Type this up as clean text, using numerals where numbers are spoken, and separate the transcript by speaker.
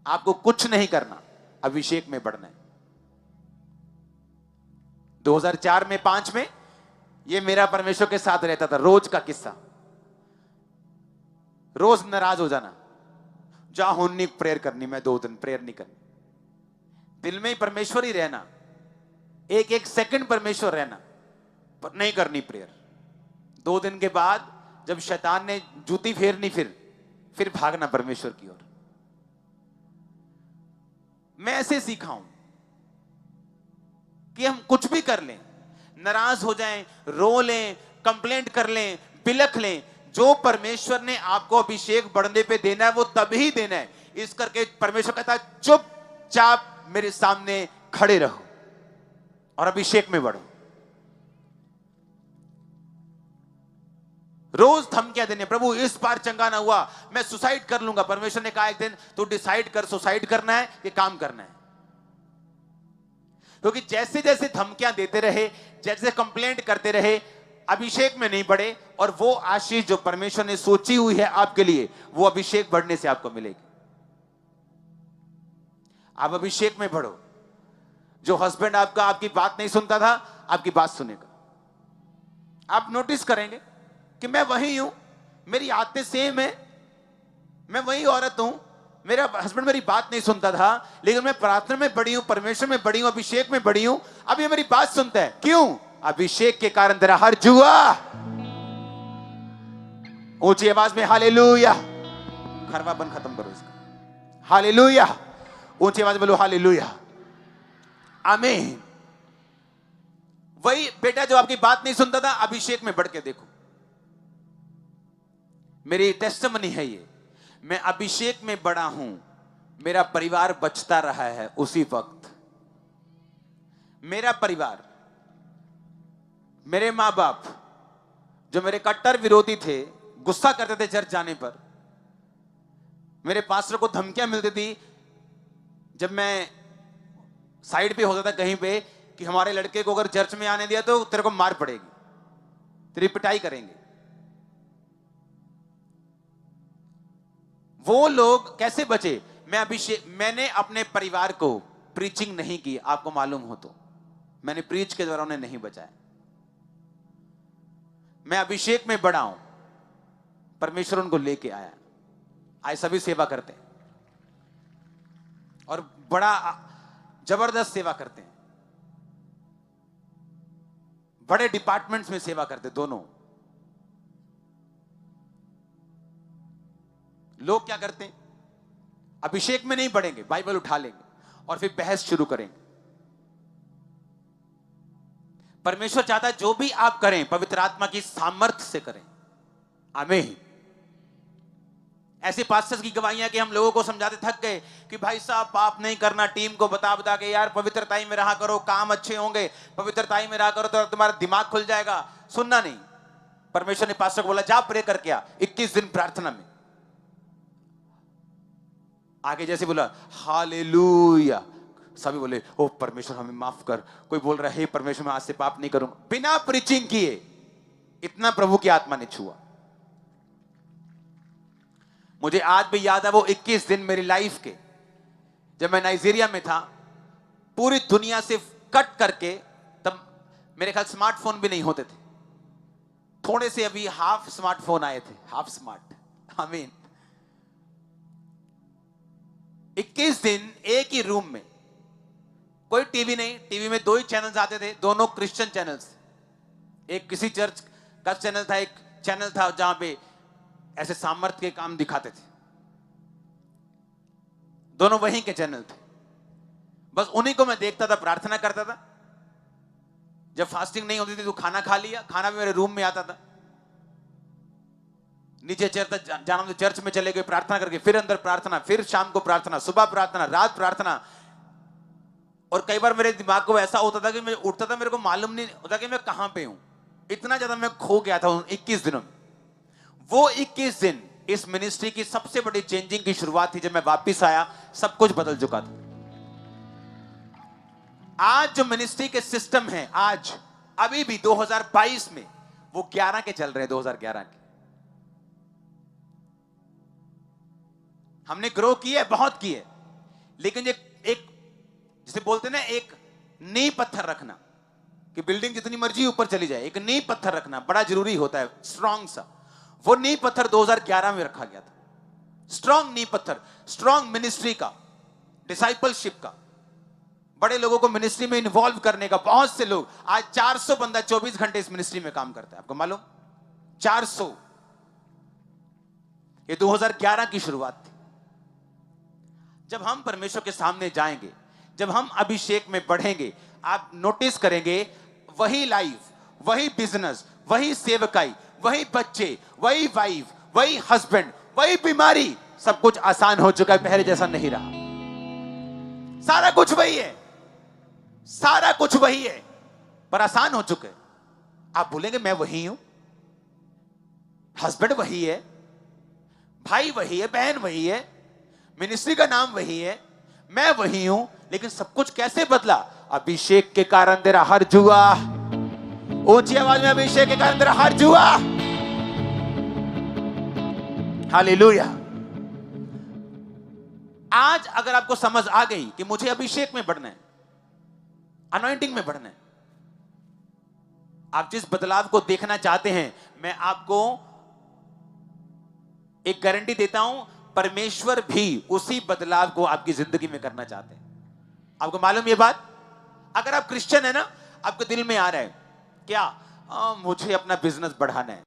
Speaker 1: आपको कुछ नहीं करना, अभिषेक में बढ़ना है। 2004 में 5 में ये मेरा परमेश्वर के साथ रहता था, रोज का किस्सा। रोज नाराज हो जाना, जा होनी प्रेयर करनी, मैं 2 दिन प्रेयर नहीं करनी, दिल में ही परमेश्वर ही रहना, एक एक सेकंड परमेश्वर रहना, पर नहीं करनी प्रेयर। 2 दिन के बाद जब शैतान ने जूती फेरनी, फिर भागना परमेश्वर की ओर। मैं ऐसे सीखा हूं कि हम कुछ भी कर लें, नाराज हो जाएं, रो लें, कंप्लेंट कर लें, बिलख लें, जो परमेश्वर ने आपको अभिषेक बढ़ने पे देना है वो तभी देना है। इस करके परमेश्वर कहता है चुपचाप मेरे सामने खड़े रहो और अभिषेक में बढ़ो। रोज धमकियां देने, प्रभु इस बार चंगा ना हुआ मैं सुसाइड कर लूंगा। परमेश्वर ने कहा एक दिन तू डिसाइड कर, सुसाइड करना है कि काम करना है। क्योंकि जैसे जैसे धमकियां देते रहे, जैसे कंप्लेंट करते रहे, अभिषेक में नहीं बढ़े, और वो आशीष जो परमेश्वर ने सोची हुई है आपके लिए, वो अभिषेक बढ़ने से आपको मिलेगी। आप अभिषेक में बढ़ो। जो हस्बैंड आपका आपकी बात नहीं सुनता था, आपकी बात सुनेगा। आप नोटिस करेंगे कि मैं वही हूं, मेरी आदतें सेम है, मैं वही औरत हूं, मेरा हस्बैंड मेरी बात नहीं सुनता था, लेकिन मैं प्रार्थना में बढ़ी हूं, परमेश्वर में बढ़ी हूं, अभिषेक में बढ़ी हूं, अब ये मेरी बात सुनता है। क्यों? अभिषेक के कारण तेरा हर जुआ। ऊंची आवाज में हालेलुया। खरवापन खत्म करो इसका। हालेलुया। ऊंची आवाज में बोलो हालेलुया, आमीन। वही बेटा जो आपकी बात नहीं सुनता था, अभिषेक में बढ़ के देखो। मेरी टेस्टिमनी है ये, मैं अभिषेक में बढ़ा हूं, मेरा परिवार बचता रहा है। उसी वक्त मेरा परिवार, मेरे मां बाप जो मेरे कट्टर विरोधी थे, गुस्सा करते थे चर्च जाने पर, मेरे पास्टर को धमकियां मिलती थी जब मैं साइड पे होता था कहीं पे, कि हमारे लड़के को अगर चर्च में आने दिया तो तेरे को मार पड़ेगी, तेरी पिटाई करेंगे। वो लोग कैसे बचे? मैंने अपने परिवार को प्रीचिंग नहीं की, आपको मालूम हो तो। मैंने प्रीच के द्वारा उन्हें नहीं बचाया। मैं अभिषेक में बढ़ा हूं, परमेश्वर उनको लेके आया। आज सभी सेवा करते हैं और बड़ा जबरदस्त सेवा करते हैं, बड़े डिपार्टमेंट्स में सेवा करते। दोनों लोग क्या करते हैं? अभिषेक में नहीं बढ़ेंगे, बाइबल उठा लेंगे और फिर बहस शुरू करेंगे। परमेश्वर चाहता है जो भी आप करें पवित्र आत्मा की सामर्थ्य से करें। आमीन। ऐसे पास्टर्स की गवाहियां कि हम लोगों को समझाते थक गए कि भाई साहब पाप नहीं करना, टीम को बता बता के, यार पवित्रताई में रहा करो, काम अच्छे होंगे, पवित्रताई में रहा करो तो तुम्हारा दिमाग खुल जाएगा। सुनना नहीं। परमेश्वर ने पास्टर को बोला जा प्रे करके आ 21 दिन प्रार्थना में। आगे जैसे बोला हालेलुया, सभी बोले ओ परमेश्वर हमें माफ कर। कोई बोल रहा है परमेश्वर मैं आज से पाप नहीं करूंगा, बिना प्रीचिंग किए। इतना प्रभु की आत्मा ने छुआ। मुझे आज भी याद है वो 21 दिन मेरी लाइफ के, जब मैं नाइजीरिया में था, पूरी दुनिया से कट करके। तब मेरे ख्याल स्मार्टफोन भी नहीं होते थे, थोड़े से अभी हाफ स्मार्टफोन आए थे, हाफ स्मार्ट। आमीन। 21 दिन एक ही रूम में, कोई टीवी नहीं, टीवी में 2 ही चैनल्स आते थे, दोनों क्रिश्चियन चैनल्स। एक किसी चर्च का चैनल था, एक चैनल था जहां पे ऐसे सामर्थ्य के काम दिखाते थे। दोनों वहीं के चैनल थे, बस उन्हीं को मैं देखता था, प्रार्थना करता था। जब फास्टिंग नहीं होती थी तो खाना खा लिया, खाना भी मेरे रूम में आता था। नीचे चर्च जाना तो चर्च में चले गए, प्रार्थना करके फिर अंदर प्रार्थना, फिर शाम को प्रार्थना, सुबह प्रार्थना, रात प्रार्थना। और कई बार मेरे दिमाग को ऐसा होता था कि मैं उठता था, मेरे को मालूम नहीं होता कि मैं कहां पे हूं। इतना ज्यादा मैं खो गया था उन 21 दिनों में। वो 21 दिन इस मिनिस्ट्री की सबसे बड़ी चेंजिंग की शुरुआत थी। जब मैं वापस आया सब कुछ बदल चुका था। आज जो मिनिस्ट्री के सिस्टम है, आज अभी भी 2022 में वो 11 के चल रहे हैं, 2011 के। हमने ग्रो किए, बहुत किए, लेकिन एक जिसे बोलते ना, एक नींव पत्थर रखना कि बिल्डिंग जितनी मर्जी ऊपर चली जाए, एक नींव पत्थर रखना बड़ा जरूरी होता है, स्ट्रांग सा। वो नींव पत्थर 2011 में रखा गया था। स्ट्रांग नींव पत्थर, स्ट्रांग मिनिस्ट्री का, डिसाइपलशिप का, बड़े लोगों को मिनिस्ट्री में इन्वॉल्व करने का। बहुत से लोग, आज 400 बंदा 24 घंटे इस मिनिस्ट्री में काम करता है, आपको मालूम? 400। ये 2011 की शुरुआत थी। जब हम परमेश्वर के सामने जाएंगे, जब हम अभिषेक में बढ़ेंगे, आप नोटिस करेंगे वही लाइफ, वही बिजनेस, वही सेवकाई, वही बच्चे, वही वाइफ, वही हस्बैंड, वही बीमारी, सब कुछ आसान हो चुका है, पहले जैसा नहीं रहा। सारा कुछ वही है, सारा कुछ वही है, पर आसान हो चुके। आप बोलेंगे मैं वही हूं, हस्बैंड वही है, भाई वही है, बहन वही है, मिनिस्ट्री का नाम वही है, मैं वही हूं, लेकिन सब कुछ कैसे बदला? अभिषेक के कारण तेरा हर जुआ, ऊंची आवाज में, अभिषेक के कारण तेरा हर जुआ। हालेलुया। आज अगर आपको समझ आ गई कि मुझे अभिषेक में बढ़ना है, अनॉइंटिंग में बढ़ना है, आप जिस बदलाव को देखना चाहते हैं, मैं आपको एक गारंटी देता हूं, परमेश्वर भी उसी बदलाव को आपकी जिंदगी में करना चाहते हैं। आपको मालूम ये बात? अगर आप क्रिश्चियन है ना, आपके दिल में आ रहा है क्या, मुझे अपना बिजनेस बढ़ाना है,